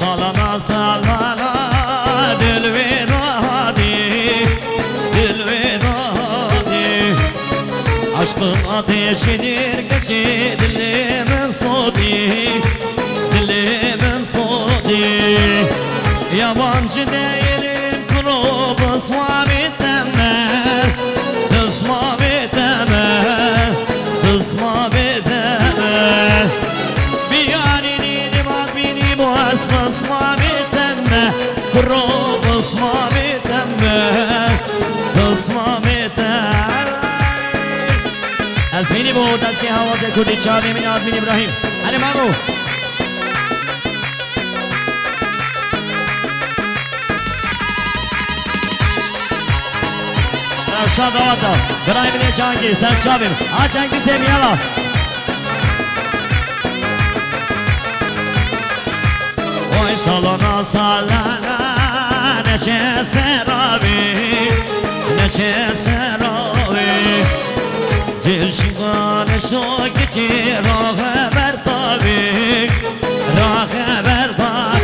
سالنا سالنا دل ودادی دل ودادی aşkın ateşidir gece dilimin sodi dilimin sodi yabancı değilim kuru kısma bitemez kısma bitemez kısma bitemez bir yarini libat beni boğaz kısma bitemez kuru kısma bitemez kısma bitemez از مینی بود از که حواظ کردی چاوی من آدمین ابراهیم هنه مامو روشان دعوت دار برای منی چانگی سر چاویم ها چانگی سیمی هلا وای سالانا سالانا نچه سراوی نچه سراوی جلشگان شاکی راه برداری راه بردار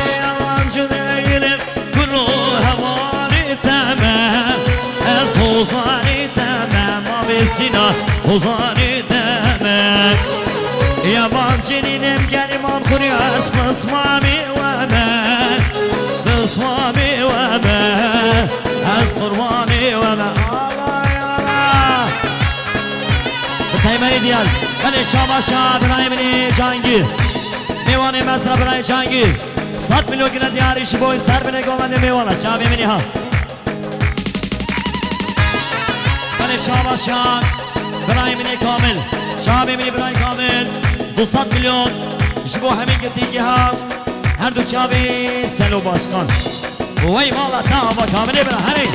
ایوان جدیلم کنو هوانی تمام از حوزانی تمام آبستینا حوزانی تمام یوان جنینم گریمان خوری از بسمامی و من بسمامی و من از قربانی و من تیمری دیال بله شما شاه برای منی جانگیر میوانه مصر برای جانگیر 100 میلیون گرد دیاریشی بوی سر بینه گوانده میوانه چاوی منی ها بله شما شاه برای منی کامل چاوی منی برای کامل 200 میلیون جبو همین گتیگی ها هر دو چاوی سلو باشکان وی مالا تا با کاملی برای هری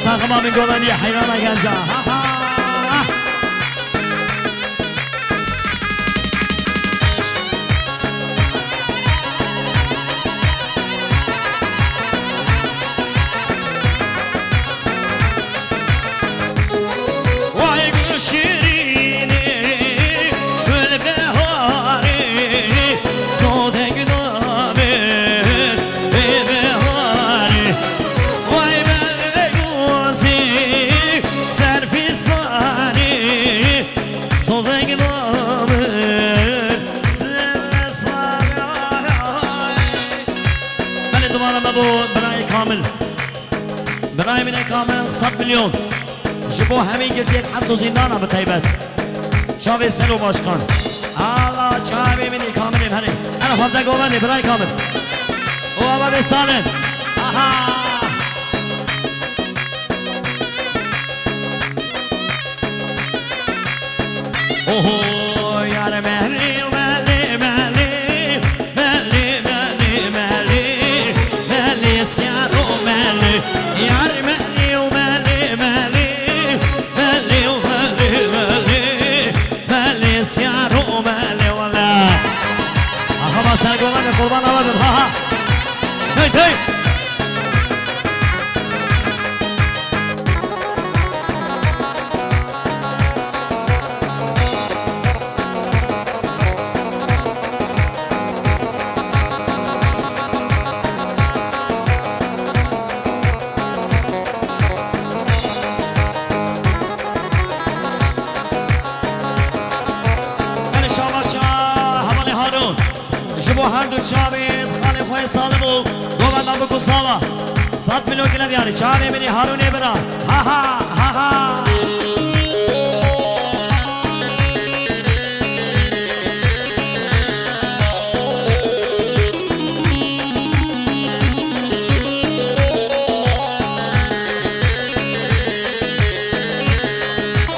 تقما من گوانی حیران گنجا وای گوشیرینی گل بهاری صوت گنامه بهاری وای برای کامل برای من کامل 100 میلیون جبو همین گرد یک حبس و زندان هم تایبت چاوی سلو باشکان آقا چاوی منی کاملیم هنی انا فرده گوانده برای کامل او آبا بسالن آها اوه یار مهری قربان آوازم ها ها هی هی هر دو چاوید خالی خوی سالم و گوانده بکو سالا 100 میلیون گلد یاری چاوی منی هارونه برا ها ها ها ها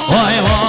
وای وای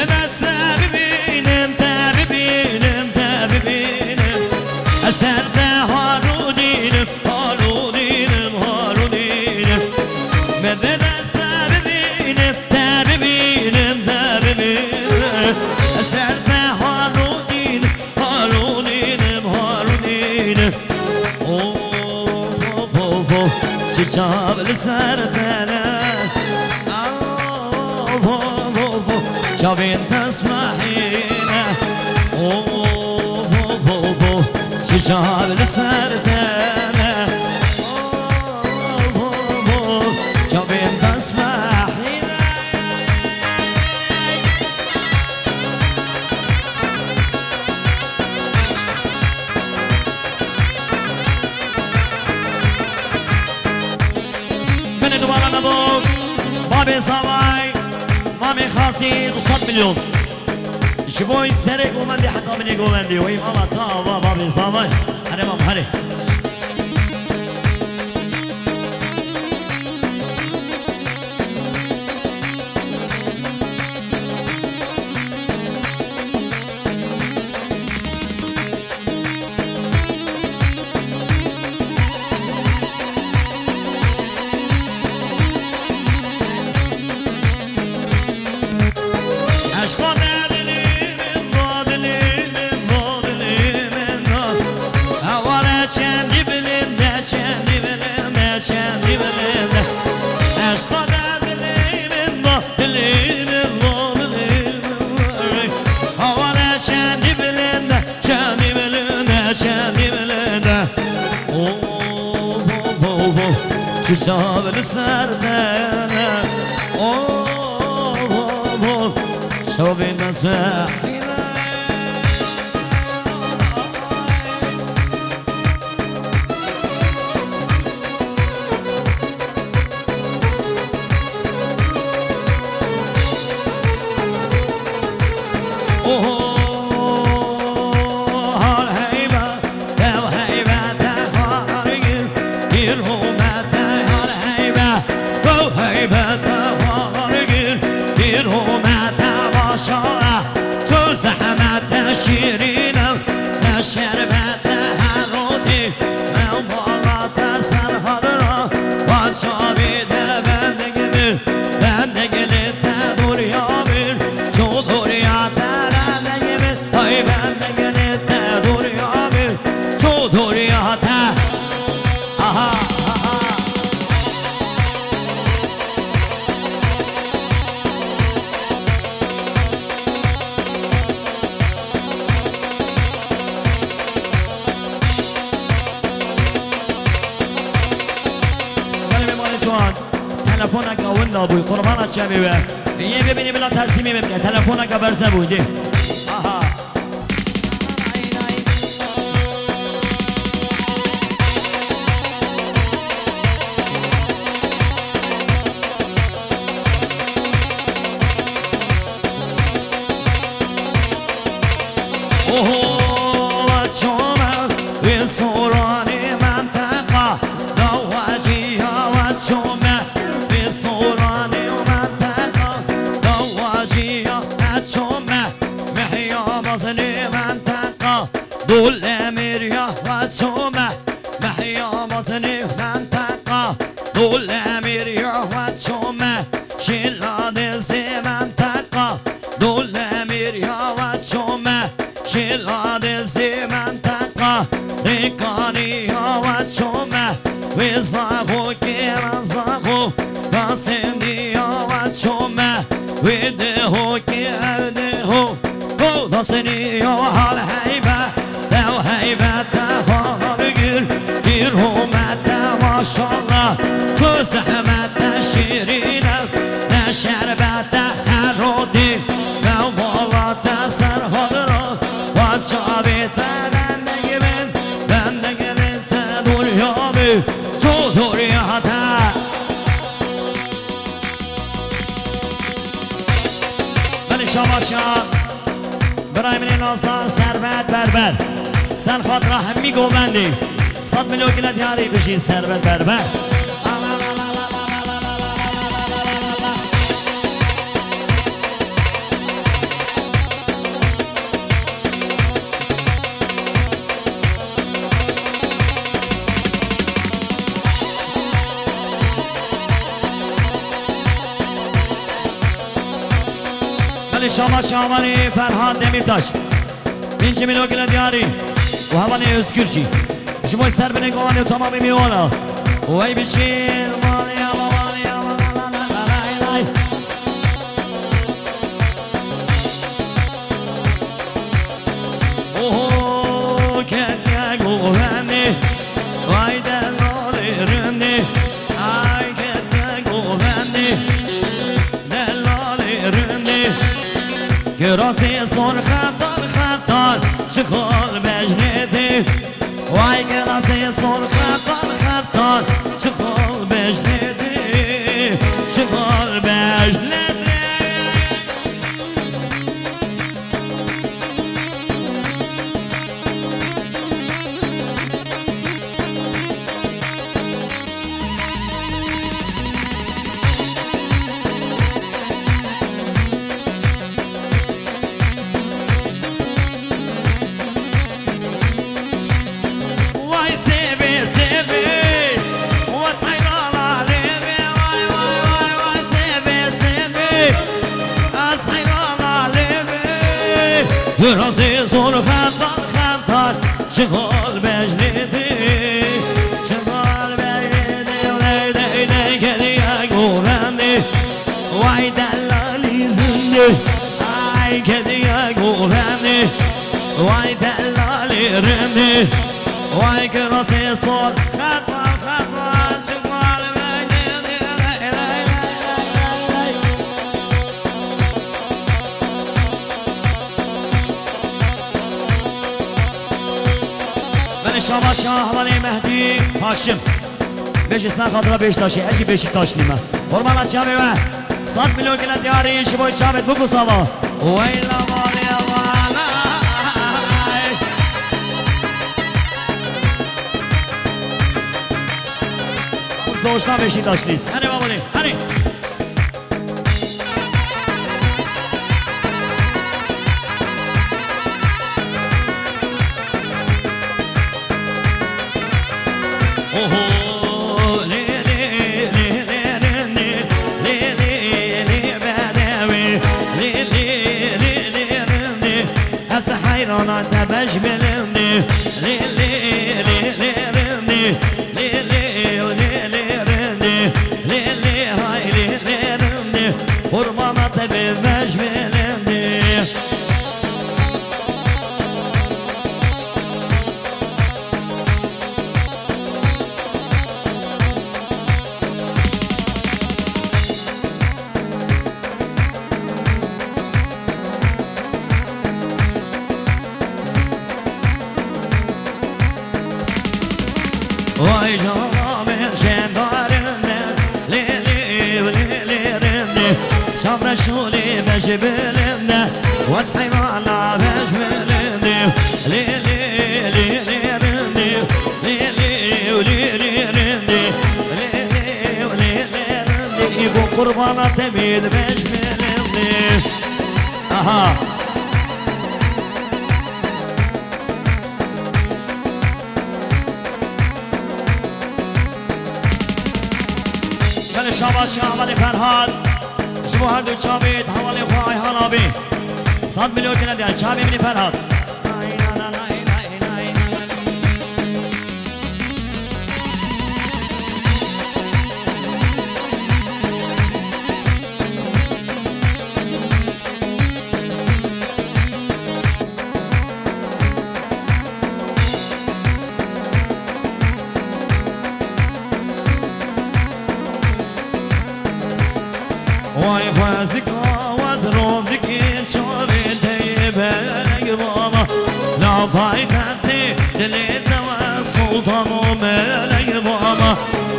دست ببینم تا ببینم تا ببینم اثر هارو دینم هارو دینم هارو دینم به دست ببینم تا ببینم تا ببینم اثر هارو دینم هارو دینم هارو دینم اوه شجاب لسرتنا شابين تسمحينا اوه شجاب لسرتنا اوه شابين تسمحينا من دوباره نبود بابي صواي مامي خاصي 200 مليون شبوي سرق ومندي حتى من يقومندي وي ماما طابا بابي صواي هري مام هري شجاب لسردنا اوه شوف الناس فاحينا شيرينا نشربت هروتي من بالات سرهرا وشابي ده بندقل تدور يابر شو دور يا ترى نجمل هاي بندقل تدور يابر شو دور يا تا آها تلفونك قولنا ابوي قربانك شبيبه یه ببینی بلا تسلیمی ببینی تلفونك برزه بودی آها اوه شما به سورانی منطقه دواجی ها شما به سورانی منطقه دواجی ها شما محیا مزنی منطقه دول امیریا و شما محیا مزنی منطقه دول امیریا و شما شیلاد زی منطقه دول امیریا و شما شیلاد زی منطقه ریکانی ها و شما و زاغو که رزاغو باسندی ها و شما و دهو که دهو و داسنی ها حال حیبه دو حیبه دهو بگیر گیر همت ماشالله که زحمت شیرینه نشربت هرودی و بالات سرها را و جابت بندگی من دنیامی تو دنیا تا من شما برای من ناستان ثروت بربر سر خاطر همی گوبندی 100 میلیون کیلو دیاری بشین ثروت بربر ولی شما شامانی فرهاد دمیرتاش 5 میلیون گل دیاری و هوانی اسکرچی شما سر بنگوانی و تمامی میوانا و ای بشیر مالی اوه که گوهنی وای دلالی رندی ای که گوهنی دلالی رندی گراسی سر خطار چخال بجنیدی وای گراسی سر خطار چخال بجنیدی چخال بجنیدی رازی زور خطار چغال بجنیدی چغال بجنیدی لیدی کدی گورندی وای دلالی رندی ای کدی گورندی وای دلالی رندی وای که رازی زور خطار چغال بجنیدی شما شاهوانی مهدی هاشم بیشی سن خاطره بیش تاشی اجی بیشی تاش نیمه فرمانت شامی و 100 میلیون گل دیاری شبای شامت بگو ساوا ویلا مالی وانا از دوشنا بیشی تاش نیست هنی بابونی هنی حيرانة تبج بلندي لي لي لي لي رندي لي لي لي لي رندي لي لي هاي لي لي رندي قربانة تبج بلندي وای جامه شنگارنده لی لی لی لی رنده شامر شولی بش بلنده وز حیوانا بش بلنده لی لی لی لی رنده لی لی لی لی رنده لی لی لی لی رنده ایبو قربانا تبید بش بلنده آها شاباش حوالی فرهاد شبو هر دو چابید حوالی خواه حالابی 100 میلیون گل دیار چابی منی فرهاد وای فازکا وزرم دکین شوری تیبه بابا لا پای تختی دلیت و سلطان و ملک بابا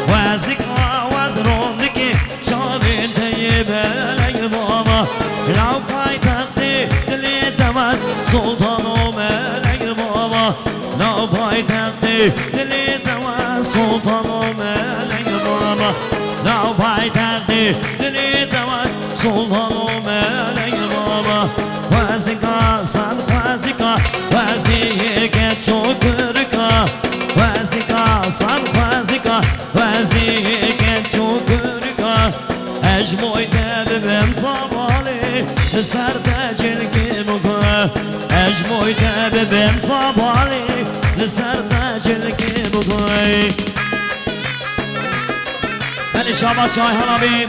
فازکا وزرم دکین شوری تیبه بابا لا پای تختی دلیت و سلطان و ملک بابا لا پای تختی دلیت و سلطان و ملک بابا لا پای تختی دلیت سلطان و ملک بابا وزیکا سن وزیکا وزیکا چوکرکا وزیکا سن وزیکا وزیکا چوکرکا اجموی تبم زباله لسر جلگی بگوی اجموی ببیم صبالی لسر جلگی بگوی بلی شاباش آیهان آبی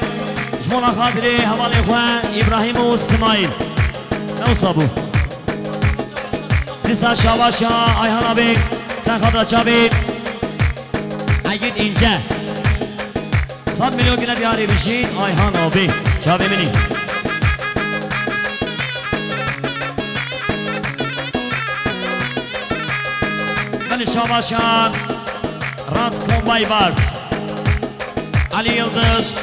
جمولا خاطری حوالی خواه ابراهیم و اسماعیل نو صابو لسر شاباش آیهان آبی sen خاطر چابی اگید اینجا 100 milyon güne diyarı bir şey Ayhan abi çabı mini Beni Şabaşan Ras Kombay Bars Ali Yıldız